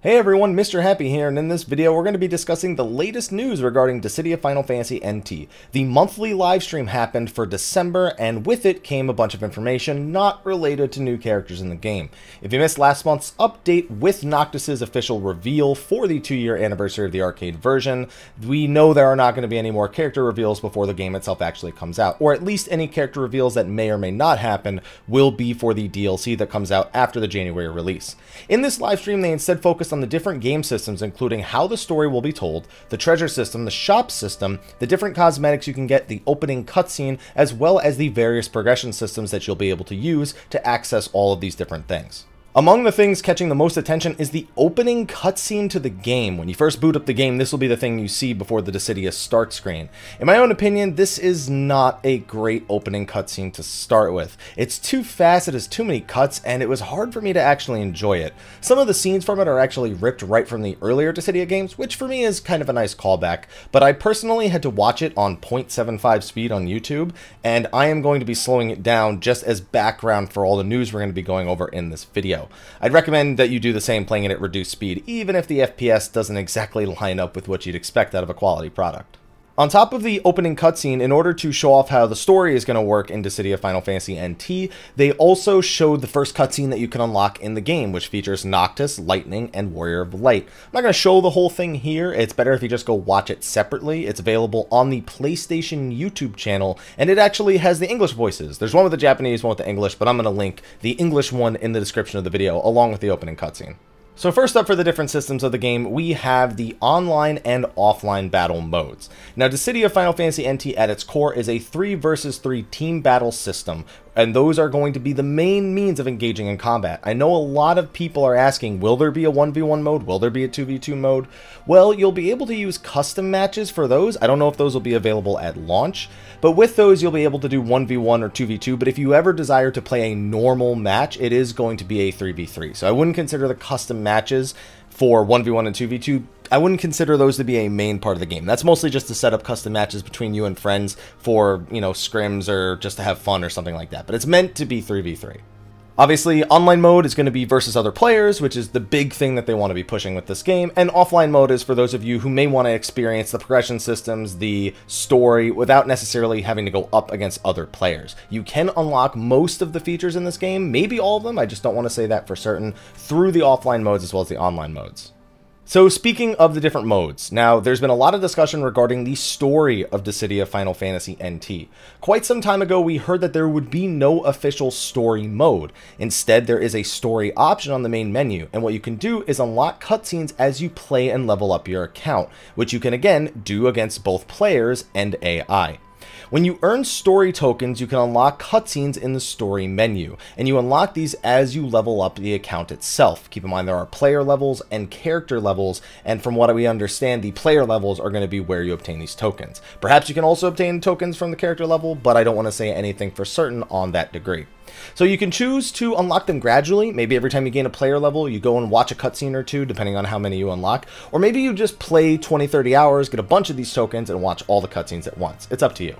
Hey everyone, Mr. Happy here, and in this video we're going to be discussing the latest news regarding Dissidia Final Fantasy NT. The monthly livestream happened for December, and with it came a bunch of information not related to new characters in the game. If you missed last month's update with Noctis's official reveal for the 2-year anniversary of the arcade version, we know there are not going to be any more character reveals before the game itself actually comes out, or at least any character reveals that may or may not happen will be for the DLC that comes out after the January release. In this livestream they instead focused on the different game systems, including how the story will be told, the treasure system, the shop system, the different cosmetics you can get, the opening cutscene, as well as the various progression systems that you'll be able to use to access all of these different things. Among the things catching the most attention is the opening cutscene to the game. When you first boot up the game, this will be the thing you see before the Dissidia start screen. In my own opinion, this is not a great opening cutscene to start with. It's too fast, it has too many cuts, and it was hard for me to actually enjoy it. Some of the scenes from it are actually ripped right from the earlier Dissidia games, which for me is kind of a nice callback, but I personally had to watch it on 0.75 speed on YouTube, and I am going to be slowing it down just as background for all the news we're going to be going over in this video. I'd recommend that you do the same playing it at reduced speed, even if the FPS doesn't exactly line up with what you'd expect out of a quality product. On top of the opening cutscene, in order to show off how the story is going to work in Dissidia Final Fantasy NT, they also showed the first cutscene that you can unlock in the game, which features Noctis, Lightning, and Warrior of Light. I'm not going to show the whole thing here. It's better if you just go watch it separately. It's available on the PlayStation YouTube channel, and it actually has the English voices. There's one with the Japanese, one with the English, but I'm going to link the English one in the description of the video, along with the opening cutscene. So first up, for the different systems of the game, we have the online and offline battle modes. Now, Dissidia Final Fantasy NT at its core is a 3 versus 3 team battle system, and those are going to be the main means of engaging in combat. I know a lot of people are asking, will there be a 1v1 mode? Will there be a 2v2 mode? Well, you'll be able to use custom matches for those. I don't know if those will be available at launch, but with those you'll be able to do 1v1 or 2v2, but if you ever desire to play a normal match, it is going to be a 3v3. So I wouldn't consider the custom matches for 1v1 and 2v2, I wouldn't consider those to be a main part of the game. That's mostly just to set up custom matches between you and friends for, scrims or just to have fun or something like that. But it's meant to be 3v3. Obviously, online mode is going to be versus other players, which is the big thing that they want to be pushing with this game. And offline mode is for those of you who may want to experience the progression systems, the story, without necessarily having to go up against other players. You can unlock most of the features in this game, maybe all of them, I just don't want to say that for certain, through the offline modes as well as the online modes. So speaking of the different modes, now there's been a lot of discussion regarding the story of Dissidia Final Fantasy NT. Quite some time ago we heard that there would be no official story mode. Instead, there is a story option on the main menu, and what you can do is unlock cutscenes as you play and level up your account, which you can again do against both players and AI. When you earn story tokens, you can unlock cutscenes in the story menu, and you unlock these as you level up the account itself. Keep in mind there are player levels and character levels, and from what we understand, the player levels are going to be where you obtain these tokens. Perhaps you can also obtain tokens from the character level, but I don't want to say anything for certain on that degree. So you can choose to unlock them gradually. Maybe every time you gain a player level, you go and watch a cutscene or two, depending on how many you unlock. Or maybe you just play 20-30 hours, get a bunch of these tokens, and watch all the cutscenes at once. It's up to you.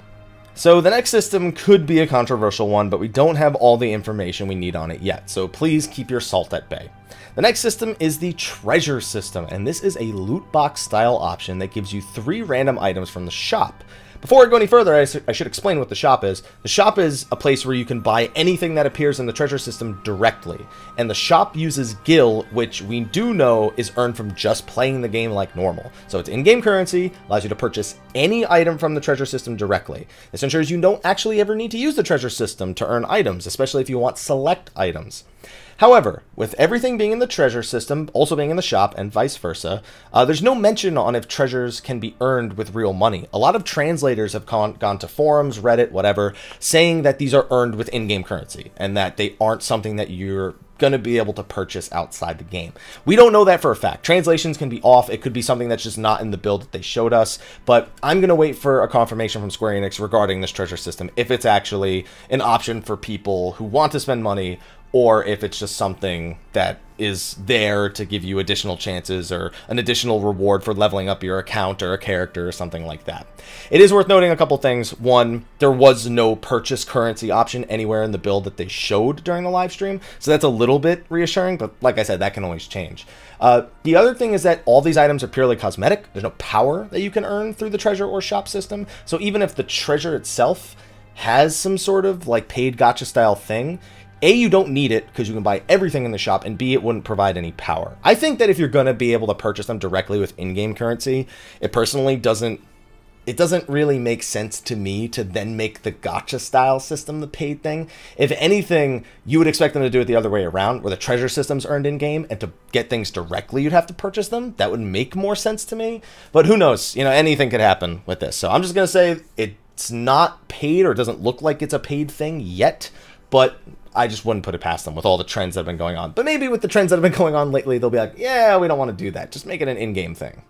So the next system could be a controversial one, but we don't have all the information we need on it yet, so please keep your salt at bay. The next system is the treasure system, and this is a loot box style option that gives you 3 random items from the shop. Before I go any further, I should explain what the shop is. The shop is a place where you can buy anything that appears in the treasure system directly. And the shop uses gil, which we do know is earned from just playing the game like normal. So it's in-game currency, allows you to purchase any item from the treasure system directly. This ensures you don't actually ever need to use the treasure system to earn items, especially if you want select items. However, with everything being in the treasure system, also being in the shop, and vice versa, there's no mention on if treasures can be earned with real money. A lot of translators have gone to forums, Reddit, whatever, saying that these are earned with in-game currency, and that they aren't something that you're going to be able to purchase outside the game. We don't know that for a fact. Translations can be off. It could be something that's just not in the build that they showed us, but I'm going to wait for a confirmation from Square Enix regarding this treasure system, if it's actually an option for people who want to spend money or if it's just something that is there to give you additional chances or an additional reward for leveling up your account or a character or something like that. It is worth noting a couple things. One, there was no purchase currency option anywhere in the build that they showed during the live stream, so that's a little bit reassuring, but like I said, that can always change. The other thing is that all these items are purely cosmetic. There's no power that you can earn through the treasure or shop system, so even if the treasure itself has some sort of like paid gacha style thing, A, you don't need it because you can buy everything in the shop, and B, it wouldn't provide any power. I think that if you're going to be able to purchase them directly with in-game currency, it personally doesn't really make sense to me to then make the gacha style system the paid thing. If anything, you would expect them to do it the other way around, where the treasure system's earned in-game, and to get things directly, you'd have to purchase them. That would make more sense to me, but who knows? You know, anything could happen with this. So I'm just going to say it's not paid, or doesn't look like it's a paid thing yet, but I just wouldn't put it past them with all the trends that have been going on. But maybe with the trends that have been going on lately, they'll be like, yeah, we don't want to do that. Just make it an in-game thing.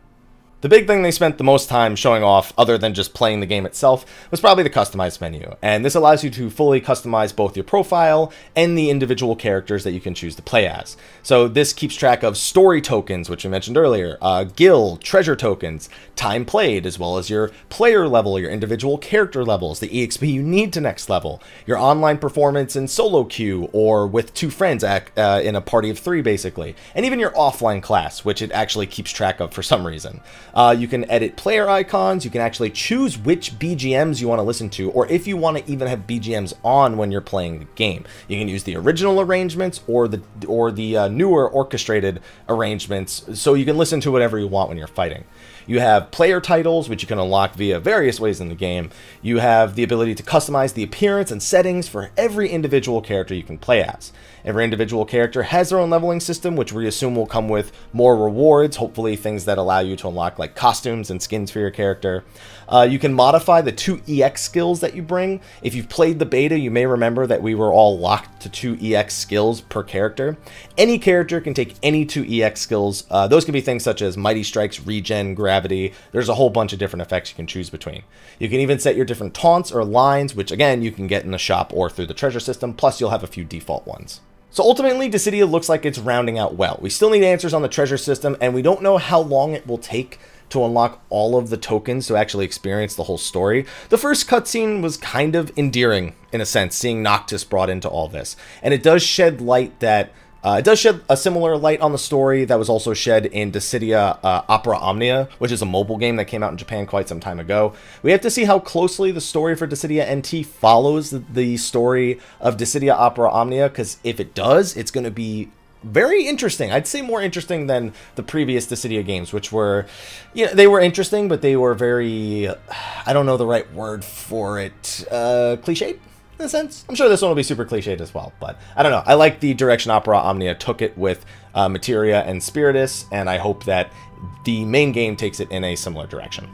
The big thing they spent the most time showing off, other than just playing the game itself, was probably the customized menu. And this allows you to fully customize both your profile and the individual characters that you can choose to play as. So this keeps track of story tokens, which I mentioned earlier, guild, treasure tokens, time played, as well as your player level, your individual character levels, the EXP you need to next level, your online performance in solo queue or with 2 friends in a party of 3, basically, and even your offline class, which it actually keeps track of for some reason. You can edit player icons, you can actually choose which BGMs you want to listen to, or if you want to even have BGMs on when you're playing the game. You can use the original arrangements or the newer orchestrated arrangements, so you can listen to whatever you want when you're fighting. You have player titles, which you can unlock via various ways in the game. You have the ability to customize the appearance and settings for every individual character you can play as. Every individual character has their own leveling system, which we assume will come with more rewards, hopefully things that allow you to unlock like costumes and skins for your character. You can modify the 2 EX skills that you bring. If you've played the beta, you may remember that we were all locked to 2 EX skills per character. Any character can take any 2 EX skills. Those can be things such as Mighty Strikes, Regen, Gravity. There's a whole bunch of different effects you can choose between. You can even set your different taunts or lines, which again, you can get in the shop or through the treasure system, plus you'll have a few default ones. So ultimately, Dissidia looks like it's rounding out well. We still need answers on the treasure system, and we don't know how long it will take to unlock all of the tokens to actually experience the whole story. The first cutscene was kind of endearing, in a sense, seeing Noctis brought into all this. And it does shed light that it does shed a similar light on the story that was also shed in Dissidia Opera Omnia, which is a mobile game that came out in Japan quite some time ago. We have to see how closely the story for Dissidia NT follows the story of Dissidia Opera Omnia, because if it does, it's going to be very interesting. I'd say more interesting than the previous Dissidia games, which were, you know, they were interesting, but they were very, I don't know the right word for it, cliched? In a sense. I'm sure this one will be super cliched as well, but I don't know. I like the direction Opera Omnia took it with Materia and Spiritus, and I hope that the main game takes it in a similar direction.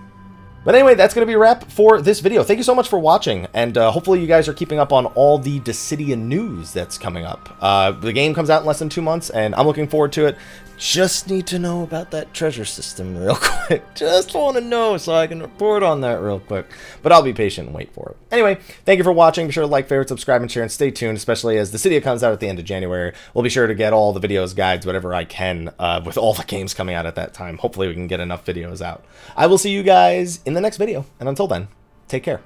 But anyway, that's going to be a wrap for this video. Thank you so much for watching, and hopefully you guys are keeping up on all the Dissidia news that's coming up. The game comes out in less than 2 months, and I'm looking forward to it. Just need to know about that treasure system real quick. Just want to know so I can report on that real quick. But I'll be patient and wait for it. Anyway, thank you for watching. Be sure to like, favorite, subscribe, and share, and stay tuned, especially as Dissidia comes out at the end of January. We'll be sure to get all the videos, guides, whatever I can, with all the games coming out at that time. Hopefully we can get enough videos out. I will see you guys in the next video, and until then, take care.